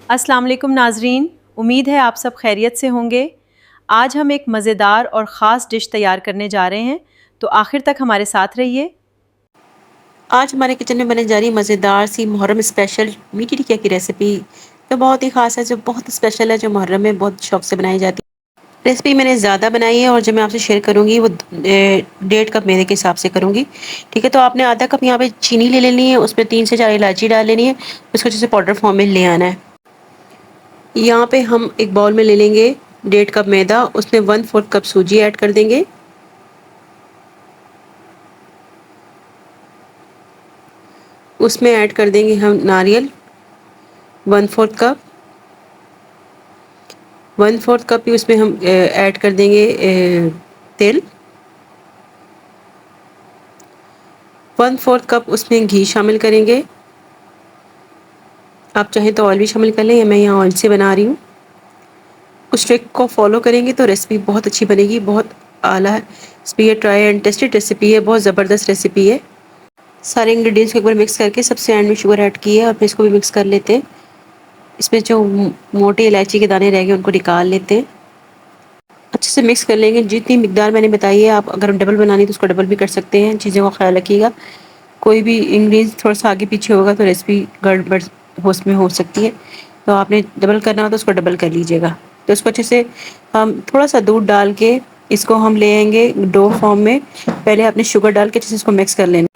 अस्सलाम वालेकुम नाजरीन, उम्मीद है आप सब खैरियत से होंगे। आज हम एक मज़ेदार और ख़ास डिश तैयार करने जा रहे हैं, तो आखिर तक हमारे साथ रहिए। आज हमारे किचन में बनने जा रही मज़ेदार सी मुहर्रम स्पेशल मीठी टिकिया की रेसिपी जो बहुत ही ख़ास है, जो बहुत स्पेशल है, जो मुहर्रम में बहुत शौक से बनाई जाती है। रेसिपी मैंने ज़्यादा बनाई है और जो मैं आपसे शेयर करूँगी वो 1.5 कप मैदे के हिसाब से करूँगी। ठीक है, तो आपने आधा कप यहाँ पे चीनी ले लेनी है, उसमें 3 से 4 इलायची डाल लेनी है, उसको अच्छे से पाउडर फॉर्म में ले आना है। यहाँ पे हम एक बाउल में ले लेंगे 1.5 कप मैदा, उसमें 1/4 कप सूजी ऐड कर देंगे। उसमें ऐड कर देंगे हम नारियल 1/4 कप। 1/4 कप ही उसमें हम ऐड कर देंगे तेल। 1/4 कप उसमें घी शामिल करेंगे। आप चाहें तो ऑयल भी शामिल कर लें, या मैं यहाँ ऑयल से बना रही हूँ। उस ट्रिक को फॉलो करेंगे तो रेसिपी बहुत अच्छी बनेगी, बहुत आला है। ये ट्राई एंड टेस्टेड रेसिपी है, बहुत ज़बरदस्त रेसिपी है। सारे इंग्रेडिएंट्स को एक बार मिक्स करके सबसे एंड में शुगर ऐड की है और फिर इसको भी मिक्स कर लेते हैं। इसमें जो मोटी इलायची के दाने रह गए उनको निकाल लेते हैं। अच्छे से मिक्स कर लेंगे। जितनी मिकदार मैंने बताई है, आप अगर डबल बनानी है तो उसको डबल भी कर सकते हैं। चीज़ों का ख्याल रखिएगा, कोई भी इंग्रेडिएंट्स थोड़ा सा आगे पीछे होगा तो रेसिपी गड़बड़ उसमें हो सकती है। तो आपने डबल करना हो तो उसको डबल कर लीजिएगा। तो इसको अच्छे से हम थोड़ा सा दूध डाल के इसको हम ले आएंगे डो फॉर्म में। पहले आपने शुगर डाल के अच्छे से इसको मिक्स कर लेना।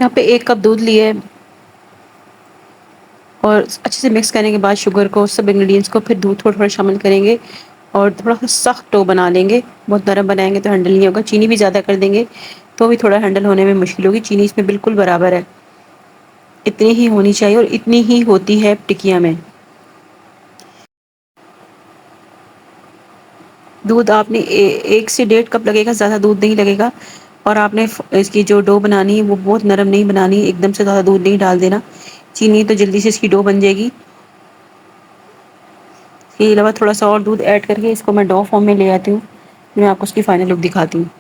यहाँ पे 1 कप दूध लिए है और अच्छे से मिक्स करने के बाद शुगर को, सब इंग्रेडिएंट्स को, फिर दूध थोड़ा थोड़ा शामिल करेंगे और थोड़ा सा सख्त डो बना लेंगे। बहुत नरम बनाएंगे तो हैंडल नहीं होगा। चीनी भी ज़्यादा कर देंगे तो भी थोड़ा हैंडल होने में मुश्किल होगी। चीनी इसमें बिल्कुल बराबर है, इतनी ही होनी चाहिए और इतनी ही होती है टिकिया में। दूध आपने 1 से 1.5 कप लगेगा, ज़्यादा दूध नहीं लगेगा। और आपने इसकी जो डो बनानी है वो बहुत नरम नहीं बनानी, एकदम से ज़्यादा दूध नहीं डाल देना। चीनी तो जल्दी से इसकी डो बन जाएगी। इसके अलावा थोड़ा सा और दूध ऐड करके इसको मैं डो फॉर्म में ले आती हूँ। मैं आपको उसकी फाइनल लुक दिखाती हूँ।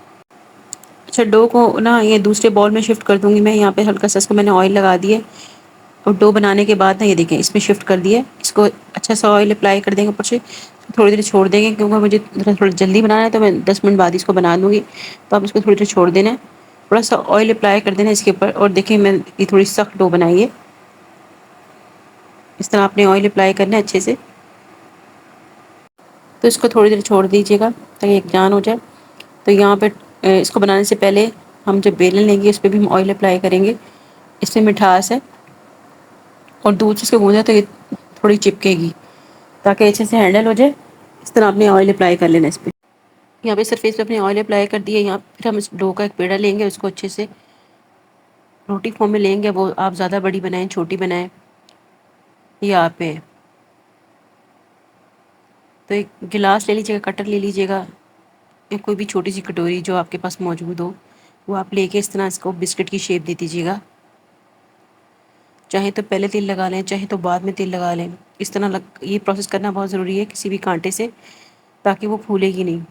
अच्छा, डो को ना ये दूसरे बॉल में शिफ्ट कर दूंगी मैं। यहाँ पे हल्का सा इसको मैंने ऑयल लगा दिया और डो बनाने के बाद ना ये देखें इसमें शिफ्ट कर दिया। इसको अच्छा सा ऑयल अप्लाई कर देंगे ऊपर से, थोड़ी देर छोड़ देंगे क्योंकि मुझे थोड़ा जल्दी बनाना है, तो मैं 10 मिनट बाद इसको बना दूँगी। तो आप इसको थोड़ी देर छोड़ देना है, थोड़ा सा ऑयल अप्लाई कर देना इसके ऊपर। और देखिए मैं ये थोड़ी सख्त डो बनाई है, इस तरह आपने ऑयल अप्लाई करना है अच्छे से। तो इसको थोड़ी देर छोड़ दीजिएगा ताकि एक जान हो जाए। तो यहाँ पे इसको बनाने से पहले हम जब बेलन लेंगे उस पर भी हम ऑयल अप्लाई करेंगे। इसमें मिठास है और दूध से इसको गूंजा तो ये थोड़ी चिपकेगी, ताकि अच्छे से हैंडल हो जाए। इस तरह आपने ऑयल अप्लाई कर लेना इस पर। यहाँ पे सरफेस पे अपने ऑयल अप्लाई कर दिए। यहाँ फिर हम इस डो का एक पेड़ा लेंगे, उसको अच्छे से रोटी फॉर्म में लेंगे। वो आप ज़्यादा बड़ी बनाएं, छोटी बनाएं, ये आप पे। तो एक गिलास ले लीजिएगा, कटर ले लीजिएगा, या कोई भी छोटी सी कटोरी जो आपके पास मौजूद हो, वो आप लेके इस तरह इसको बिस्किट की शेप दे दीजिएगा। चाहे तो पहले तेल लगा लें, चाहे तो बाद में तेल लगा लें। इस तरह ये प्रोसेस करना बहुत ज़रूरी है किसी भी कांटे से, ताकि वो फूलेगी नहीं।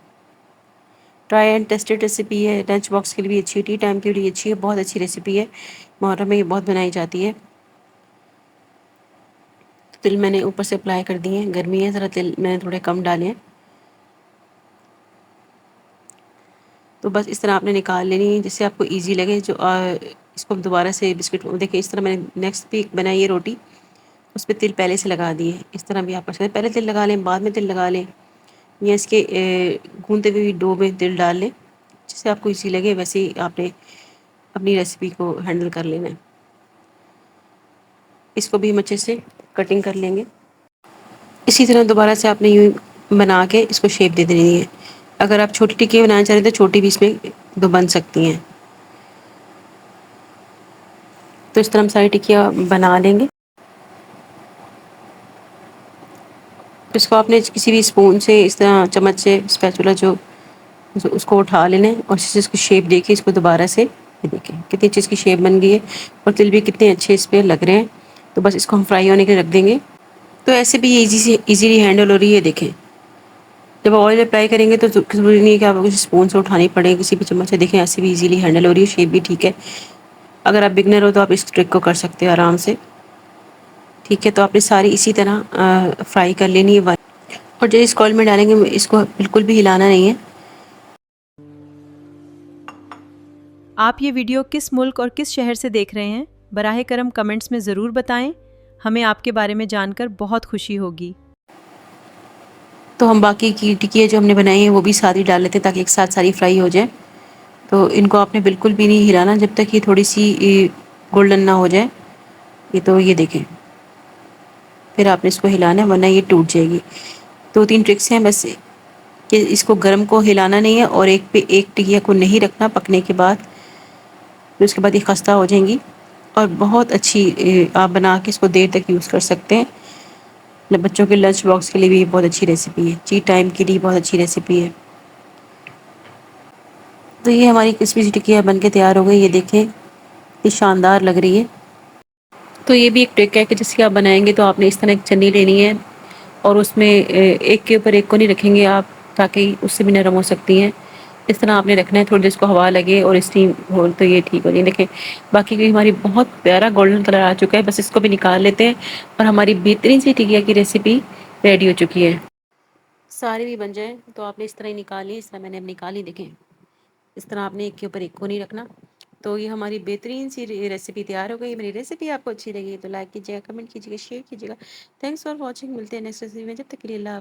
ट्राई एंड टेस्टेड रेसिपी है, लंच बॉक्स के लिए भी अच्छी है, टी टाइम के लिए अच्छी है, बहुत अच्छी रेसिपी है। मुहर्रम में ये बहुत बनाई जाती है। तिल मैंने ऊपर से अप्लाई कर दिए हैं, गर्मी है ज़रा तिल मैंने थोड़े कम डाले हैं। तो बस इस तरह आपने निकाल लेनी है जिससे आपको इजी लगे। जो इसको दोबारा से बिस्किट देखिए, इस तरह मैंने नेक्स्ट भी बनाई है रोटी, उस पर तिल पहले से लगा दिए। इस तरह भी आप कर सकते हैं, पहले तिल लगा लें, बाद में तिल लगा लें, या इसके गूंदते हुए डो में तिल डाल लें। जिससे आपको इजी लगे वैसे ही आपने अपनी रेसिपी को हैंडल कर लेना है। इसको भी हम अच्छे से कटिंग कर लेंगे। इसी तरह दोबारा से आपने यूँ बना के इसको शेप दे देनी है। अगर आप छोटी टिक्की बनाना चाह रहे हैं तो छोटी भी इसमें दो बन सकती हैं। तो इस तरह हम सारी टिक्कियाँ बना लेंगे। इसको आपने किसी भी स्पून से, इस तरह चम्मच से, स्पैचुला जो उसको उठा लेना है और इसी से इसको शेप देके इसको दोबारा से, ये देखें कितनी अच्छी इसकी शेप बन गई है और तिल भी कितने अच्छे इस पर लग रहे हैं। तो बस इसको हम फ्राई होने के लिए रख देंगे। तो ऐसे भी ये ईजीली हैंडल हो रही है। देखें जब ऑयल अप्लाई करेंगे तो ज़रूरी नहीं है कि आपको किसी स्पून से उठानी पड़े, किसी भी चम्मच से। देखें ऐसे भी इजीली हैंडल हो रही है, शेप भी ठीक है। अगर आप बिगनर हो तो आप इस ट्रिक को कर सकते हो आराम से। ठीक है, तो आपने सारी इसी तरह फ्राई कर लेनी है। और जो इस कॉल में डालेंगे इसको बिल्कुल भी हिलाना नहीं है। आप ये वीडियो किस मुल्क और किस शहर से देख रहे हैं, बराह करम कमेंट्स में ज़रूर बताएं। हमें आपके बारे में जानकर बहुत खुशी होगी। तो हम बाकी की टिकिया जो हमने बनाई है वो भी साथ ही डाल लेते हैं ताकि एक साथ सारी फ्राई हो जाए। तो इनको आपने बिल्कुल भी नहीं हिलाना जब तक ये थोड़ी सी गोल्डन ना हो जाए। ये तो ये देखें, फिर आपने इसको हिलाना है वरना ये टूट जाएगी। 2-3 ट्रिक्स हैं बस, कि इसको गर्म को हिलाना नहीं है और एक पे एक टिकिया को नहीं रखना पकने के बाद, फिर उसके बाद ये खस्ता हो जाएंगी। और बहुत अच्छी आप बना के इसको देर तक यूज़ कर सकते हैं। मतलब बच्चों के लंच बॉक्स के लिए भी बहुत अच्छी रेसिपी है, टी टाइम के लिए बहुत अच्छी रेसिपी है। तो ये हमारी क्रिस्पी सी टिकिया बन के तैयार हो गई, ये देखें ये शानदार लग रही है। तो ये भी एक ट्रिक है कि जैसे आप बनाएंगे तो आपने इस तरह एक चन्नी लेनी है और उसमें एक के ऊपर एक को नहीं रखेंगे आप, ताकि उससे भी नरम हो सकती हैं। इस तरह आपने रखना है, थोड़ी देर इसको हवा लगे और स्टीम हो तो ये ठीक हो जाए। देखें बाकी की हमारी बहुत प्यारा गोल्डन कलर आ चुका है, बस इसको भी निकाल लेते हैं और हमारी बेहतरीन सी टिकिया की रेसिपी रेडी हो चुकी है। सारे भी बन जाए तो आपने इस तरह ही निकाली, इस तरह मैंने अब निकाली। देखें इस तरह आपने एक के ऊपर एक को नहीं रखना। तो ये हमारी बेहतरीन सी रेसिपी तैयार हो गई। मेरी रेसिपी आपको अच्छी लगी तो लाइक कीजिएगा, कमेंट कीजिएगा, शेयर कीजिएगा। Thanks for watching. मिलते हैं नेक्स्ट रेसिपी में, जब तक के लिए अल्लाह।